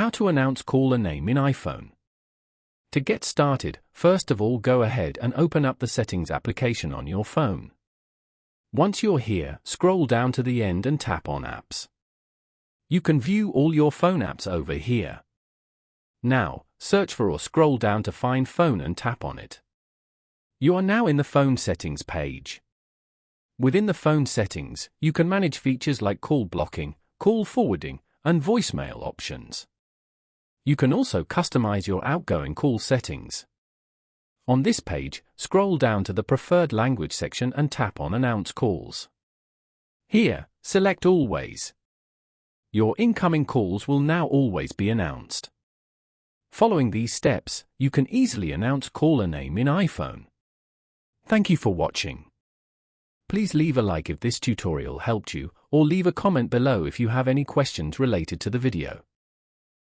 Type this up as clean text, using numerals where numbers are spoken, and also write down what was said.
How to announce caller name in iPhone. To get started, first of all go ahead and open up the Settings application on your phone. Once you're here, scroll down to the end and tap on Apps. You can view all your phone apps over here. Now, search for or scroll down to find Phone and tap on it. You are now in the Phone Settings page. Within the Phone Settings, you can manage features like call blocking, call forwarding, and voicemail options. You can also customize your outgoing call settings. On this page, scroll down to the Preferred Language section and tap on Announce Calls. Here, select Always. Your incoming calls will now always be announced. Following these steps, you can easily announce caller name in iPhone. Thank you for watching. Please leave a like if this tutorial helped you, or leave a comment below if you have any questions related to the video.